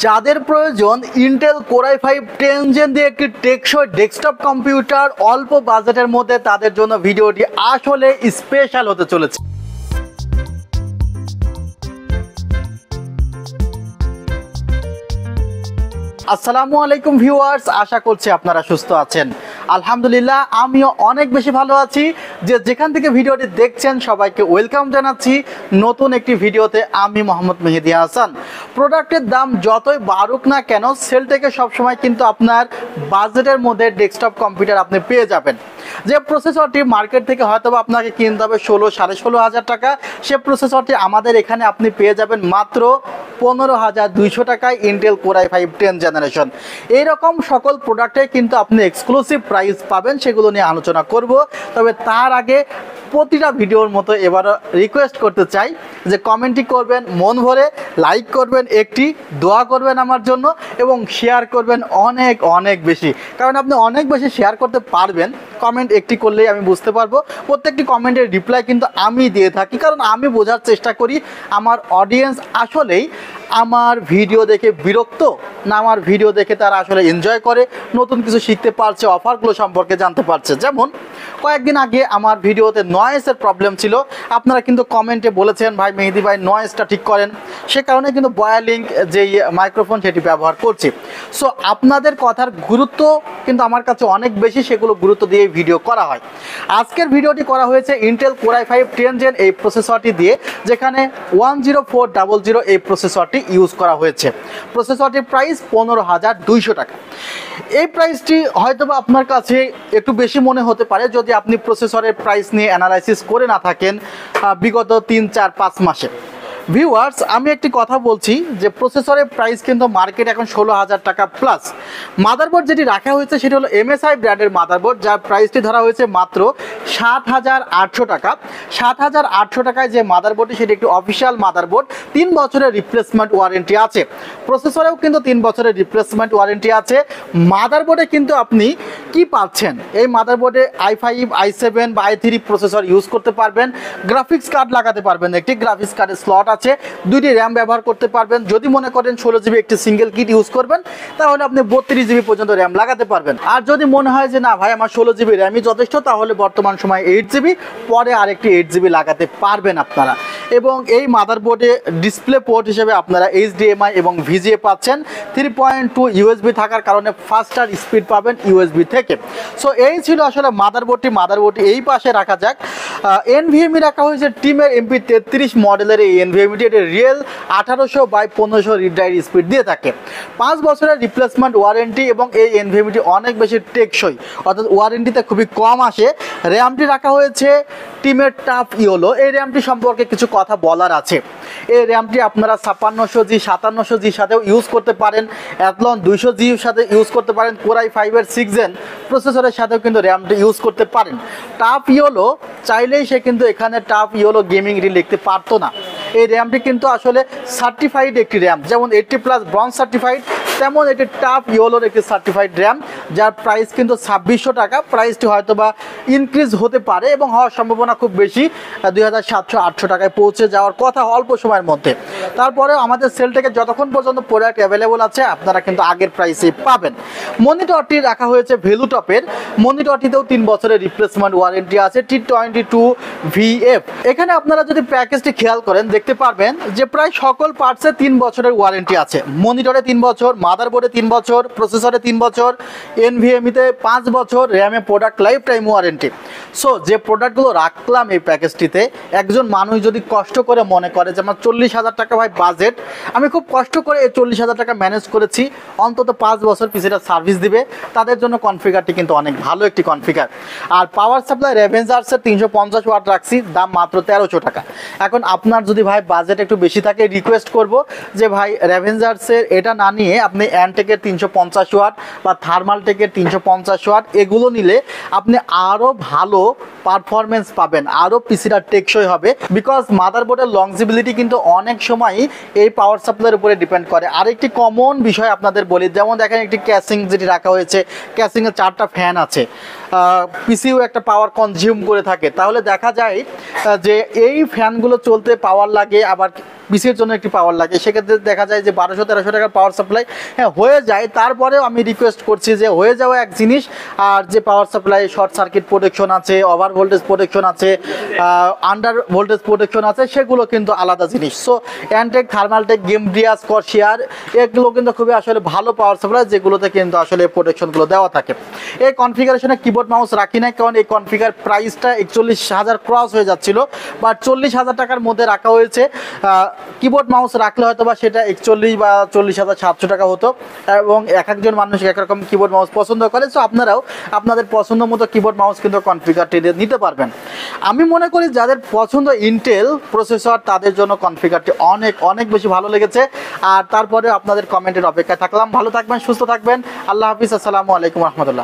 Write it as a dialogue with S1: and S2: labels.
S1: যাদের প্রয়োজন Intel core i5 10 gen দিয়ে একটি টেকসই ডেস্কটপ কম্পিউটার অল্প বাজেটের মধ্যে, তাদের জন্য ভিডিওটি আসলে স্পেশাল হতে চলেছে। আসসালামু আলাইকুম ভিউয়ার্স, আশা করছি আপনারা সুস্থ আছেন। আলহামদুলিল্লাহ আমিও অনেক বেশি ভালো আছি। যেখান থেকে ভিডিওটি দেখছেন সবাইকে ওয়েলকাম জানাচ্ছি নতুন একটি ভিডিওতে। আমি মোহাম্মদ মেহেদি হাসান। প্রোডাক্টের দাম যতই বাড়ুক না কেন, সেল থেকে সবসময় কিন্তু আপনার বাজেটের মধ্যে ডেস্কটপ কম্পিউটার আপনি পেয়ে যাবেন। যে প্রসেসরটি মার্কেট থেকে হয়তো আপনাকে কিনতে হবে 16-16.5 টাকা, সে প্রসেসরটি আমাদের এখানে আপনি পেয়ে যাবেন মাত্র 15,200 টাকায় ইন্টেল কোর i5 10 জেনারেশন। এইরকম সকল প্রোডাক্টে কিন্তু আপনি এক্সক্লুসিভ প্রাইস পাবেন, সেগুলো নিয়ে আলোচনা করব। তবে তার আগে প্রতিটা ভিডিওর মতো এবারও রিকোয়েস্ট করতে চাই যে কমেন্টই করবেন, মন ভরে লাইক করবেন, একটি দোয়া করবেন আমার জন্য এবং শেয়ার করবেন অনেক অনেক বেশি। কারণ আপনি অনেক বেশি শেয়ার করতে পারবেন, কমেন্ট একটি করলেই আমি বুঝতে পারবো। প্রত্যেকটি কমেন্টের রিপ্লাই কিন্তু আমি দিয়ে থাকি, কারণ আমি বোঝার চেষ্টা করি আমার অডিয়েন্স আসলেই আমার ভিডিও দেখে বিরক্ত না আমার ভিডিও দেখে তারা আসলে এনজয় করে, নতুন কিছু শিখতে পারছে, অফারগুলো সম্পর্কে জানতে পারছে। যেমন কয়েকদিন আগে আমার ভিডিওতে নয়েজের প্রবলেম ছিল, আপনারা কিন্তু কমেন্টে বলেছেন ভাই মেহেদি ভাই নয়েজটা ঠিক করেন, সে কারণে কিন্তু বয়ালিঙ্ক যেই মাইক্রোফোন সেটি ব্যবহার করছি। সো আপনাদের কথার গুরুত্ব কিন্তু আমার কাছে অনেক বেশি, সেগুলো গুরুত্ব দিয়ে ভিডিও করা হয়। আজকের ভিডিওটি করা হয়েছে ইন্টেল কোর i5 10 জেন এই প্রসেসরটি দিয়ে, যেখানে 10400 এই প্রসেসরটি ইউজ করা হয়েছে। প্রসেসরটির প্রাইস 15,200 টাকা। এই প্রাইসটি হয়তোবা আপনার কাছে একটু বেশি মনে হতে পারে যদি আপনি প্রসেসরের প্রাইস নিয়ে অ্যানালাইসিস করে না থাকেন বিগত 3-4-5 মাসে। ভিউয়ার্স, আমি একটি কথা বলছি যে প্রসেসরের প্রাইস কিন্তু মার্কেট এখন 16,000 টাকা প্লাস। মাদারবোর্ড যেটি রাখা হয়েছে সেটি হলো MSI ব্র্যান্ডের মাদারবোর্ড, যার প্রাইসটি ধরা হয়েছে মাত্র 7,800 টাকা। 7,800 টাকায় যে মাদারবোর্ডটি সেটি একটি অফিসিয়াল মাদারবোর্ড, 3 বছরের রিপ্লেসমেন্ট ওয়ারেন্টি আছে। প্রসেসরেও কিন্তু 3 বছরের রিপ্লেসমেন্ট ওয়ারেন্টি আছে। মাদারবোর্ডে কিন্তু আপনি কি পাচ্ছেন, এই মাদারবোর্ডে i5, i7 বা i3 প্রসেসর ইউজ করতে পারবেন, গ্রাফিক্স কার্ড লাগাতে পারবেন, একটি গ্রাফিক্স কার্ডের স্লট আছে, 2টি র্যাম ব্যবহার করতে পারবেন। যদি মনে করেন 16 জিবি একটি সিঙ্গেল কিট ইউজ করবেন, তাহলে আপনি 32 জিবি পর্যন্ত র্যাম লাগাতে পারবেন। আর যদি মনে হয় যে না ভাই আমার 16 জিবি র্যামই যথেষ্ট, তাহলে বর্তমান সময় 8 জিবি, পরে আরেকটি 8 জিবি লাগাতে পারবেন আপনারা। এবং এই মাদারবোর্ডে ডিসপ্লে পোর্ট হিসেবে আপনারা HDMI এবং VGA পাচ্ছেন। 3.2 USB থাকার কারণে ফাস্টার স্পিড পাবেন USB থেকে। সো এই ছিল আসলে মাদারবোর্ডটি এই পাশে রাখা যাক। NVMe রাখা হয়েছে টিমের MP33 মডেলের এই NVMe এটি রিয়েল 1800/1500 রিড রাইট স্পিড দিয়ে থাকে। 5 বছরের রিপ্লেসমেন্ট ওয়ারেন্টি এবং এই NVMe অনেক বেশি টেকসই, অর্থাৎ ওয়ারেন্টিতে খুবই কম আসে। র্যামটি রাখা হয়েছে টিমের টাফ ইয়োলো। এই র্যামটি সম্পর্কে কিছু কথা বলার আছে। এই র্যামটি আপনারা 5600G 5700G সাথেও ইউজ করতে পারেন, অ্যাথলন 200G সাথে ইউজ করতে পারেন, কোর i5 এর 6 জেন প্রসেসরের সাথেও কিন্তু র্যামটি ইউজ করতে পারেন। টাফ ইয়োলো চাইলেই সে কিন্তু এখানে টাফ ইয়োলো গেমিং লিখতে পারতো না। এই র্যামটি কিন্তু আসলে সার্টিফাইড একটি র্যাম, যেমন 80+ ব্রঞ্জ সার্টিফাইড, তেমন একটি টাফ ইয়োলোর একটি সার্টিফাইড র্যাম, যার প্রাইস কিন্তু 2600 টাকা। প্রাইসটি হয়তো বা ইনক্রিজ হতে পারে এবং হওয়ার সম্ভাবনা খুব বেশি, 2700-2800 টাকায় পৌঁছে যাওয়ার কথা অল্প সময়ের মধ্যে। তারপরেও আমাদের সেল থেকে যতক্ষণ পর্যন্ত প্রোডাক্ট অ্যাভেলেবল আছে আপনারা কিন্তু আগের প্রাইসে পাবেন। মনিটরটি রাখা হয়েছে ভেলুটপের। মনিটরটিতেও 3 বছরের রিপ্লেসমেন্ট ওয়ারেন্টি আছে, T22VF। এখানে আপনারা যদি প্যাকেজটি খেয়াল করেন দেখতে পারবেন যে প্রায় সকল পার্টসে 3 বছরের ওয়ারেন্টি আছে। মনিটরে 3 বছর, মাদারবোর্ডে 3 বছর, প্রসেসরে 3 বছর, NVMe-তে 5 বছর, র্যামে product lifetime warranty. So যে প্রোডাক্টগুলো রাখলাম এই প্যাকেজটিতে, একজন মানুষ যদি কষ্ট করে মনে করে যে আমার 40,000 টাকা ভাই বাজেট, আমি খুব কষ্ট করে এই 40,000 টাকা ম্যানেজ করেছি, অন্তত 5 বছর পিছনে সার্ভিস দিবে, তাদের জন্য কনফিগারটি কিন্তু অনেক ভালো একটি কনফিগার। আর পাওয়ার সাপ্লাই রেভেঞ্জার্সের 350 ওয়াট রাখছি, দাম মাত্র 1300 টাকা। এখন আপনার যদি ভাই বাজেট একটু বেশি থাকে, রিকোয়েস্ট করব যে ভাই রেভেঞ্জার্সের এটা না নিয়ে আপনি অ্যানটেকের 350 ওয়াট বা থার্মালটেকের 350 ওয়াট এগুলো নিলে আপনি আরও ভালো পারফরমেন্স পাবেন, আরও পিসিটা টেকসই হবে। বিকজ মাদারবোর্ডের লংজিবিলিটি কিন্তু অনেক সময় এই পাওয়ার সাপ্লাইয়ের উপরে ডিপেন্ড করে। আরেকটি কমন বিষয় আপনাদের বলি, যেমন দেখেন একটি ক্যাসিং যেটি রাখা হয়েছে, ক্যাসিংয়ে 4টা ফ্যান আছে, পিসিও একটা পাওয়ার কনজিউম করে থাকে, তাহলে দেখা যায় যে এই ফ্যানগুলো চলতে পাওয়ার লাগে, আবার পিসির জন্য একটি পাওয়ার লাগে, সেক্ষেত্রে দেখা যায় যে 1200-1300 টাকার পাওয়ার সাপ্লাই হ্যাঁ হয়ে যায়। তারপরেও আমি রিকোয়েস্ট করছি যে হয়ে যাওয়া এক জিনিস, আর যে power supply short circuit protection আছে, ওভার ভোল্টেজ প্রোটেকশন আছে, আন্ডার ভোল্টেজ প্রোটেকশন আছে, সেগুলো কিন্তু আলাদা জিনিস। সো অ্যান্টেক, থার্মালটেক, গেমব্রিয়াস, কর্সিয়ার এগুলো কিন্তু খুবই আসলে ভালো পাওয়ার সাপ্লাই, যেগুলোতে কিন্তু আসলে প্রোটেকশনগুলো দেওয়া থাকে। এই কনফিগারেশনে কিবোর্ড মাউস রাখি না, কারণ এই কনফিগার প্রাইসটা 41,000 ক্রস হয়ে যাচ্ছিল, বাট 40,000 টাকার মধ্যে রাখা হয়েছে। কিবোর্ড মাউস রাখলে হয়তো বা সেটা 41 বা 40,700 টাকা হতো, এবং এক একজন মানুষ একরকম কিবোর্ড মাউস পছন্দ করে। সো আপনারাও আপনাদের পছন্দ মতো কিবোর্ড মাউস কিন্তু কনফিগারটি নিতে পারবেন। আমি মনে করি যাদের পছন্দ ইন্টেল প্রসেসর তাদের জন্য কনফিগারটি অনেক অনেক বেশি ভালো লেগেছে। আর তারপরে আপনাদের কমেন্টের অপেক্ষায় থাকলাম। ভালো থাকবেন, সুস্থ থাকবেন, আল্লাহ হাফিজ, আসসালামু আলাইকুম রহমতুল্লাহ।